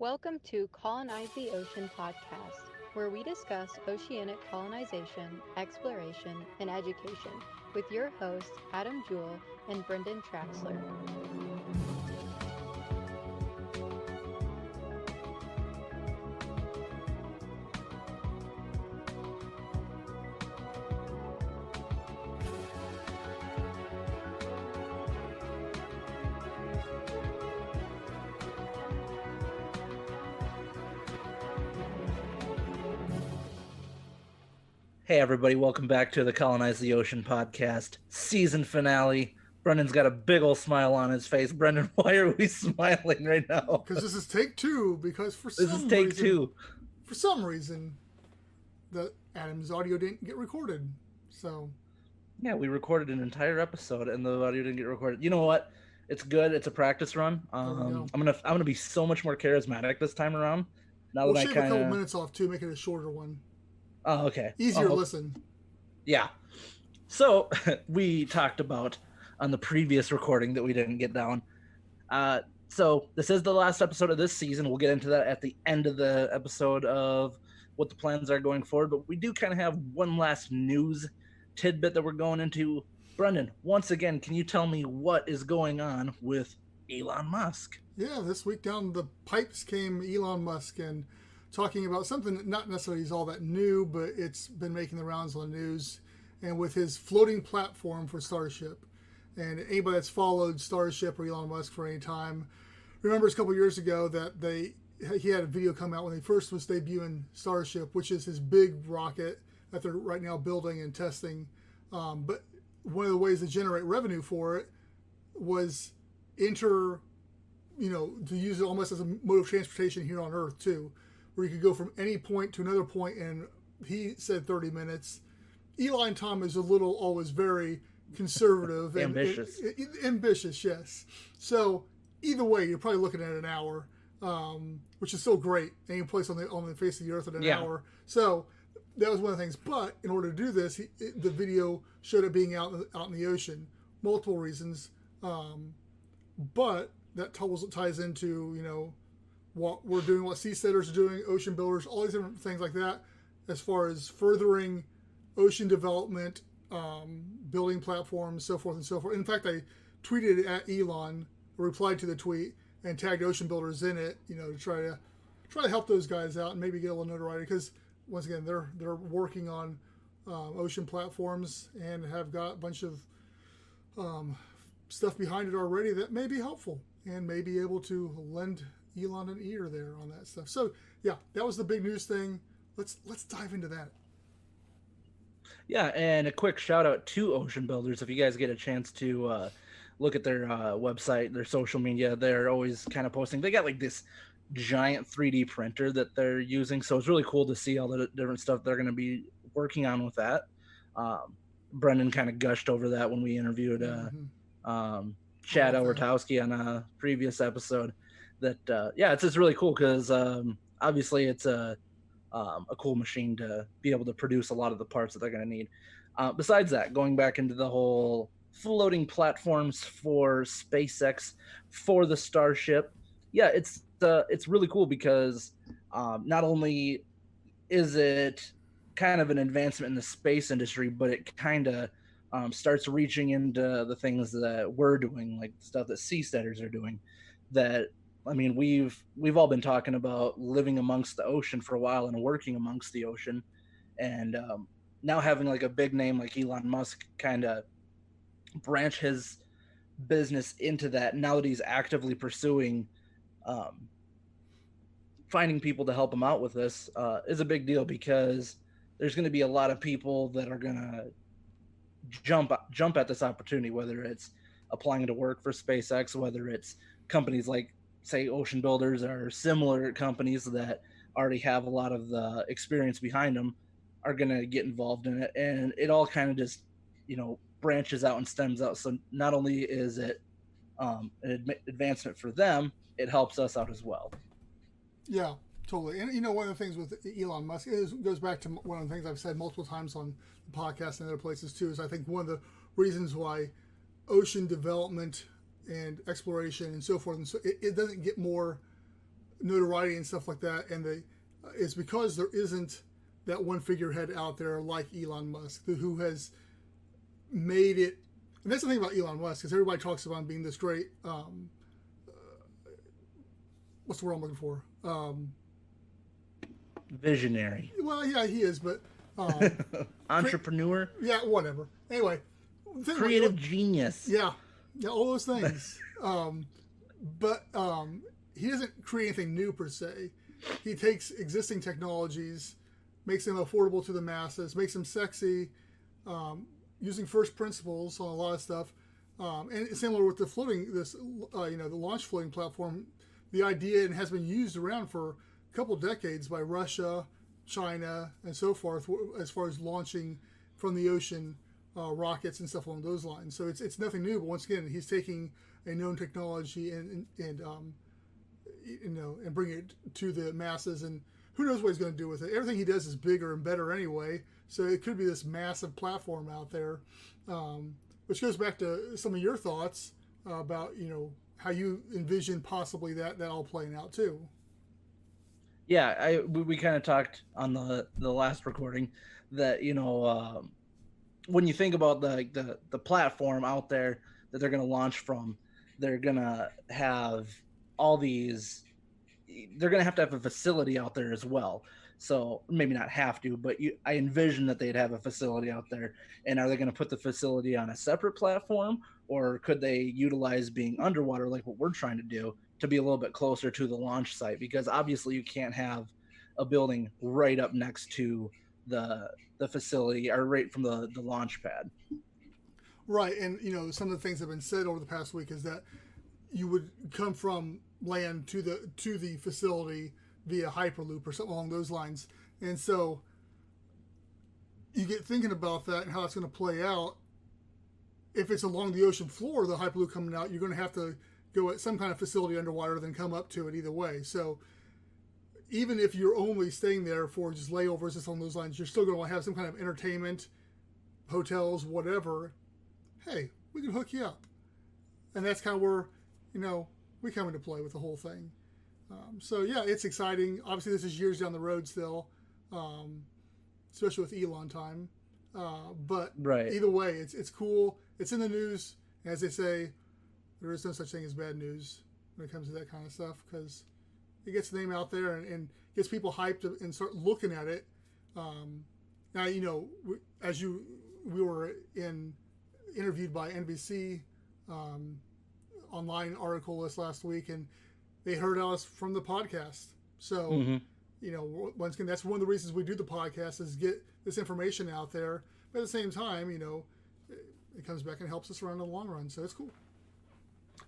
Welcome to Colonize the Ocean podcast, where we discuss oceanic colonization, exploration, and education with your hosts Adam Jewell and Brendon Traxler. Hey everybody, welcome back to the Colonize the Ocean podcast, season finale. Brendon's got a big old smile on his face. Brendon, why are we smiling right now? Because this is take two, because for some reason, the Adam's audio didn't get recorded. So yeah, we recorded an entire episode and the audio didn't get recorded. You know what? It's good. It's a practice run. I'm gonna be so much more charismatic this time around. We'll shave a couple minutes off too, make it a shorter one. Oh, okay. Easier to listen. Yeah. So we talked about on the previous recording that we didn't get down. So this is the last episode of this season. We'll get into that at the end of the episode of what the plans are going forward. But we do kind of have one last news tidbit that we're going into. Brendon, once again, can you tell me what is going on with Elon Musk? Yeah, this week down the pipes came Elon Musk and talking about something that not necessarily is all that new, but it's been making the rounds on the news, and with his floating platform for Starship. And anybody that's followed Starship or Elon Musk for any time remembers a couple years ago that he had a video come out when he first was debuting Starship, which is his big rocket that they're right now building and testing. But one of the ways to generate revenue for it was to use it almost as a mode of transportation here on Earth too, where you could go from any point to another point, and he said 30 minutes. Eli and Tom is always very conservative. And ambitious, yes. So either way, you're probably looking at an hour, which is still great. Any place on the face of the earth in an hour. So that was one of the things. But in order to do this, the video showed it being out in the ocean. Multiple reasons. But that ties into, what we're doing, what seasteaders are doing, ocean builders, all these different things like that, as far as furthering ocean development, building platforms, so forth and so forth. In fact, I tweeted at Elon, replied to the tweet, and tagged ocean builders in it, to try to help those guys out and maybe get a little notoriety, because once again, they're working on ocean platforms and have got a bunch of stuff behind it already that may be helpful and may be able to lend Elon an ear there on that stuff. So yeah, that was the big news thing. Let's dive into that. Yeah, and a quick shout out to ocean builders. If you guys get a chance to look at their website, their social media, they're always kind of posting. They got like this giant 3D printer that they're using, so it's really cool to see all the different stuff they're going to be working on with that. Brendon kind of gushed over that when we interviewed Chad Elwertowski on a previous episode. That it's just really cool because obviously it's a cool machine to be able to produce a lot of the parts that they're going to need. Besides that, going back into the whole floating platforms for SpaceX for the Starship, it's really cool because not only is it kind of an advancement in the space industry, but it kind of starts reaching into the things that we're doing, like stuff that seasteaders are doing. That we've all been talking about living amongst the ocean for a while and working amongst the ocean, and now having like a big name like Elon Musk kind of branch his business into that. Now that he's actively pursuing finding people to help him out with this is a big deal, because there's going to be a lot of people that are going to jump at this opportunity, whether it's applying to work for SpaceX, whether it's companies like, say, ocean builders or similar companies that already have a lot of the experience behind them, are going to get involved in it. And it all kind of just, branches out and stems out. So not only is it an advancement for them, it helps us out as well. Yeah, totally. And, one of the things with Elon Musk goes back to one of the things I've said multiple times on the podcast and other places too, is I think one of the reasons why ocean development and exploration and so forth, and so it doesn't get more notoriety and stuff like that, and it's because there isn't that one figurehead out there like Elon Musk who has made it. And that's the thing about Elon Musk, is everybody talks about him being this great. What's the word I'm looking for? Visionary. Well, yeah, he is, but entrepreneur. Yeah, whatever. Anyway, creative genius. Yeah, all those things. But he doesn't create anything new per se. He takes existing technologies, makes them affordable to the masses, makes them sexy, using first principles on a lot of stuff. And similar with the the launch floating platform, the idea, and has been used around for a couple decades by Russia, China, and so forth, as far as launching from the ocean rockets and stuff along those lines. So it's nothing new, but once again, he's taking a known technology and bringing it to the masses, and who knows what he's going to do with it. Everything he does is bigger and better anyway, so it could be this massive platform out there, which goes back to some of your thoughts about how you envision possibly that all playing out too. Yeah, we kind of talked on the last recording that when you think about the platform out there that they're going to launch from, they're going to have all these. They're going to have a facility out there as well. So maybe not have to, but I envision that they'd have a facility out there. And are they going to put the facility on a separate platform, or could they utilize being underwater like what we're trying to do to be a little bit closer to the launch site? Because obviously you can't have a building right up next to the facility or right from the launch pad. Right. And, some of the things that have been said over the past week is that you would come from land to the facility via Hyperloop or something along those lines. And so you get thinking about that and how it's going to play out. If it's along the ocean floor, the Hyperloop coming out, you're going to have to go at some kind of facility underwater, then come up to it either way. So even if you're only staying there for just layovers and along those lines, you're still going to have some kind of entertainment, hotels, whatever. Hey, we can hook you up. And that's kind of where, we come into play with the whole thing. So yeah, it's exciting. Obviously, this is years down the road still, especially with Elon time. But right. Either way, it's cool. It's in the news. As they say, there is no such thing as bad news when it comes to that kind of stuff, because it gets the name out there and gets people hyped and start looking at it. Now, we were interviewed by NBC online article last week, and they heard us from the podcast. So, once again, that's one of the reasons we do the podcast, is get this information out there. But at the same time, it comes back and helps us around in the long run. So it's cool.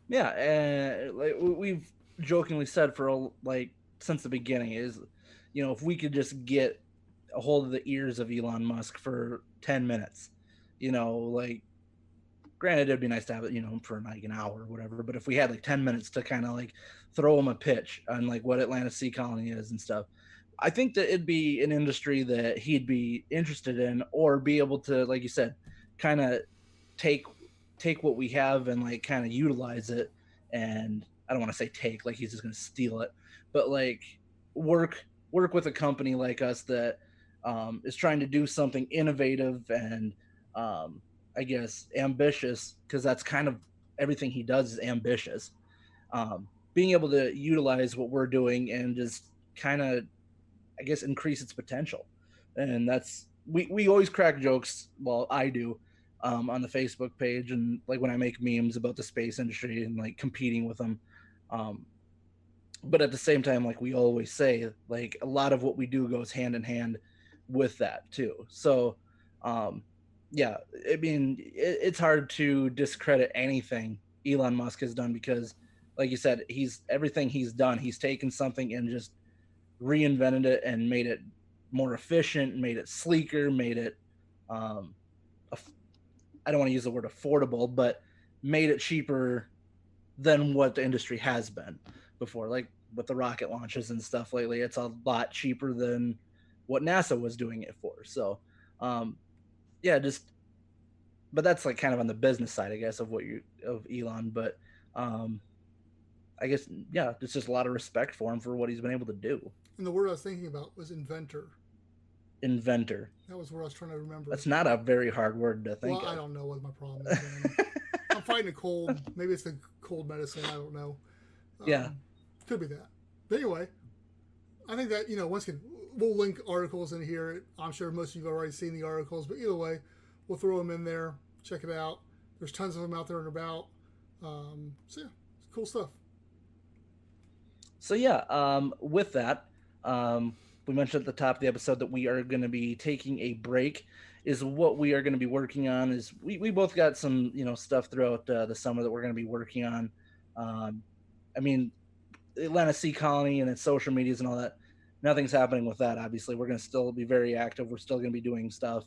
Yeah, and like we've jokingly said since the beginning is, if we could just get a hold of the ears of Elon Musk for 10 minutes, granted, it'd be nice to have it, for like an hour or whatever. But if we had 10 minutes to kind of throw him a pitch on what Atlantis Sea Colony is and stuff, I think that it'd be an industry that he'd be interested in, or be able to, like you said, kind of take what we have and kind of utilize it. And I don't want to say take, he's just going to steal it, but work with a company like us that is trying to do something innovative and I guess ambitious, because that's kind of everything he does is ambitious. Being able to utilize what we're doing and just kind of, I guess, increase its potential. And that's, we always crack jokes. Well, I do, on the Facebook page, and when I make memes about the space industry and competing with them. But at the same time, we always say, a lot of what we do goes hand in hand with that too. So, yeah, I mean, it's hard to discredit anything Elon Musk has done, because, like you said, everything he's done, he's taken something and just reinvented it and made it more efficient, made it sleeker, made it, I don't want to use the word affordable, but made it cheaper than what the industry has been before. With the rocket launches and stuff lately, it's a lot cheaper than what NASA was doing it for. So, yeah, but that's kind of on the business side, I guess, of Elon. But I guess, yeah, it's just a lot of respect for him for what he's been able to do. And the word I was thinking about was inventor. Inventor. That was what I was trying to remember. That's not a very hard word to think of. of. I don't know what my problem is, man. I'm fighting a cold. Maybe it's the cold medicine. I don't know. Yeah. Could be that. But anyway, I think that, once again, we'll link articles in here. I'm sure most of you have already seen the articles, but either way, we'll throw them in there. Check it out. There's tons of them out there and about. So yeah, it's cool stuff. So yeah, with that, we mentioned at the top of the episode that we are going to be taking a break. Is what we are going to be working on. Is we both got some stuff throughout the summer that we're going to be working on. I mean, Atlanta Sea Colony and its social medias and all that. Nothing's happening with that. Obviously, we're going to still be very active. We're still going to be doing stuff,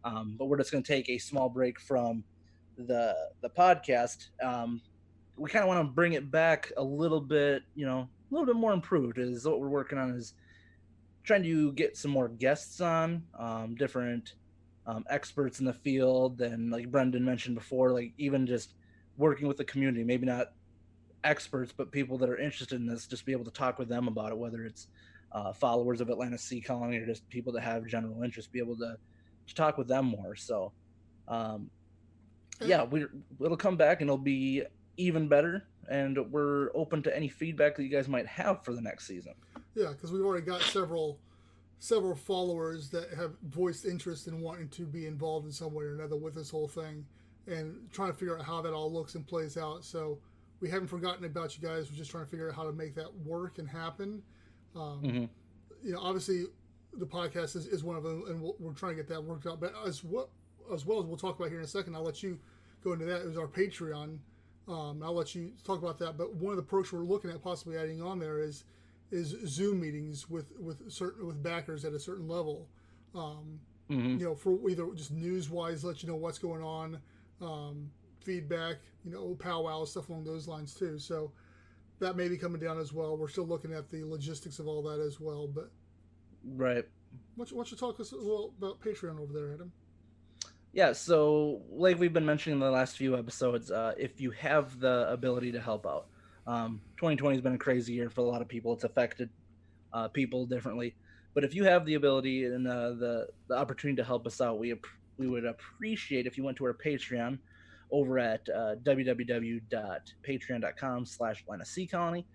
but we're just going to take a small break from the podcast. We kind of want to bring it back a little bit, a little bit more improved. Is what we're working on is trying to get some more guests on, different experts in the field, and like Brendon mentioned before, like even just working with the community, maybe not experts, but people that are interested in this, just be able to talk with them about it, whether it's followers of Atlanta Sea Colony or just people that have general interest, be able to talk with them more. So yeah, it'll come back and it'll be even better, and we're open to any feedback that you guys might have for the next season. Yeah, because we've already got several followers that have voiced interest in wanting to be involved in some way or another with this whole thing, and trying to figure out how that all looks and plays out. So we haven't forgotten about you guys. We're just trying to figure out how to make that work and happen. Obviously the podcast is one of them, and we're trying to get that worked out. But as well as we'll talk about here in a second, I'll let you go into that. It was our Patreon. I'll let you talk about that. But one of the perks we're looking at possibly adding on there is Zoom meetings with backers at a certain level. For either just news wise, let you know what's going on, feedback, powwows, stuff along those lines too. So that may be coming down as well. We're still looking at the logistics of all that as well. But right. Why don't you talk us a little about Patreon over there, Adam? Yeah, so like we've been mentioning in the last few episodes, if you have the ability to help out, 2020 has been a crazy year for a lot of people. It's affected people differently. But if you have the ability and the opportunity to help us out, we would appreciate if you went to our Patreon over at www.patreon.com/Atlanta Sea Colony.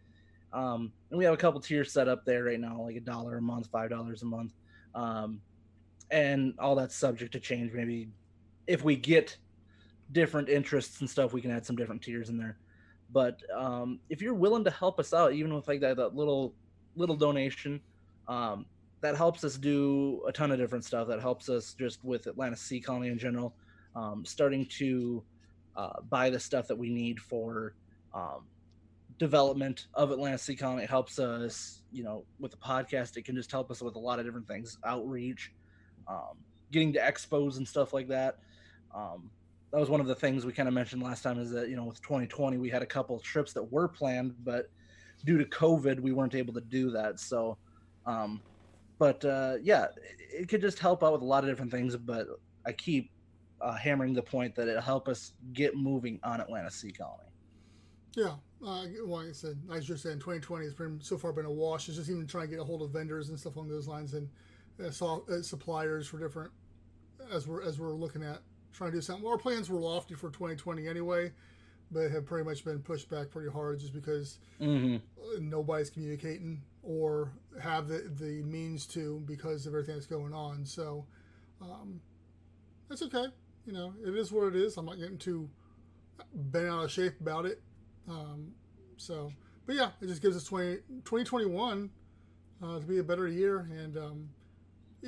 And we have a couple tiers set up there right now, like $1 a month, $5 a month. And all that's subject to change. Maybe if we get different interests and stuff, we can add some different tiers in there. But if you're willing to help us out, even with like that little donation, that helps us do a ton of different stuff. That helps us just with Atlanta Sea Colony in general, starting to buy the stuff that we need for development of Atlanta Sea Colony. It helps us, with the podcast. It can just help us with a lot of different things, outreach, getting to expos and stuff like that. That was one of the things we kind of mentioned last time, is that, with 2020, we had a couple of trips that were planned, but due to COVID, we weren't able to do that. So, yeah, it could just help out with a lot of different things, but I keep hammering the point that it'll help us get moving on Atlanta Sea Colony. Yeah. Like I said, as you're saying, 2020 has so far been a wash. It's just even trying to get a hold of vendors and stuff along those lines, and suppliers for different, as we're looking at trying to do something. Well, our plans were lofty for 2020 anyway, but have pretty much been pushed back pretty hard just because nobody's communicating or have the means to, because of everything that's going on. So that's okay. It is what it is. I'm not getting too bent out of shape about it. But yeah, it just gives us 2021 to be a better year, and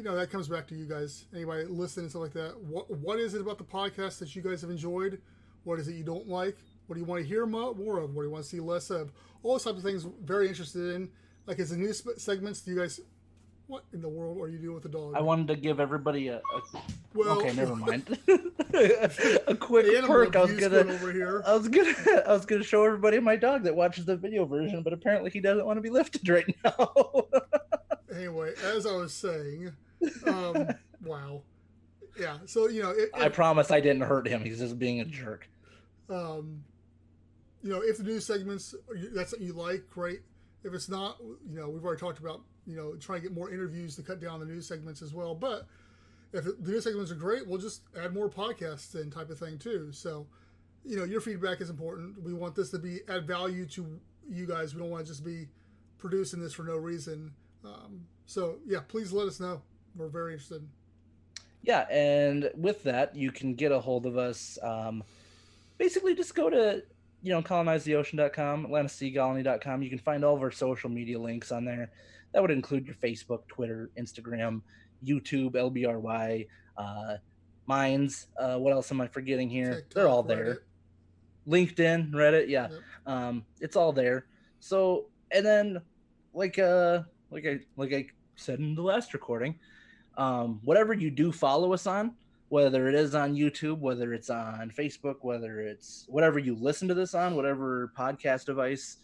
that comes back to you guys. Anybody listening and stuff like that. What is it about the podcast that you guys have enjoyed? What is it you don't like? What do you want to hear more of? What do you want to see less of? All those types of things. Very interested in. Like, as the new segments, do you guys? What in the world are you doing with the dog? I wanted to give everybody okay, never mind. A quick Animal perk. I was gonna show everybody my dog that watches the video version, but apparently he doesn't want to be lifted right now. Anyway, as I was saying, wow, yeah. So I promise I didn't hurt him. He's just being a jerk. if the news segments, that's something you like, great. If it's not, we've already talked about, trying to get more interviews to cut down the news segments as well. But if the news segments are great, we'll just add more podcasts and type of thing too. So, your feedback is important. We want this to add value to you guys. We don't want to just be producing this for no reason. So yeah, please let us know. We're very interested. Yeah, and with that, you can get a hold of us. Basically, just go to colonizetheocean.com, atlanticseacolony.com. You can find all of our social media links on there. That would include your Facebook, Twitter, Instagram, YouTube, LBRY, Minds. What else am I forgetting here? TikTok, they're all Reddit. there. LinkedIn, Reddit, yeah. Yep. It's all there. So, and then like I said in the last recording, whatever you do follow us on, whether it is on YouTube, whether it's on Facebook, whether it's whatever you listen to this on, whatever podcast device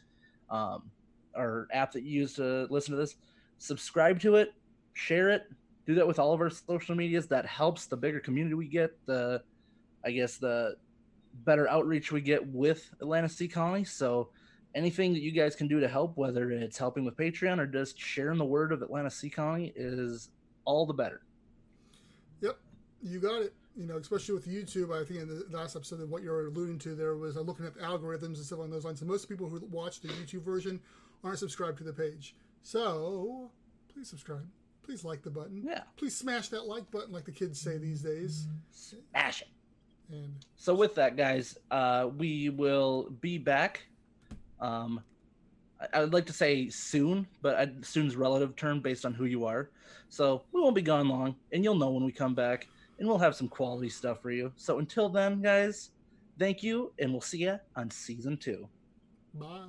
or app that you use to listen to this, subscribe to it, share it, do that with all of our social medias. That helps the bigger community we get, the better outreach we get with Atlantic Sea Colony. So anything that you guys can do to help, whether it's helping with Patreon or just sharing the word of Atlantic Sea Colony, is all the better. Yep, you got it. Especially with YouTube, I think in the last episode of what you're alluding to there was looking at the algorithms and stuff along those lines. And most people who watch the YouTube version aren't subscribed to the page. So please subscribe. Please like the button. Yeah. Please smash that like button like the kids say these days. Smash it. And so with that, guys, we will be back. I would like to say soon, but soon's relative term based on who you are. So we won't be gone long, and you'll know when we come back, and we'll have some quality stuff for you. So until then, guys, thank you, and we'll see you on season 2. bye.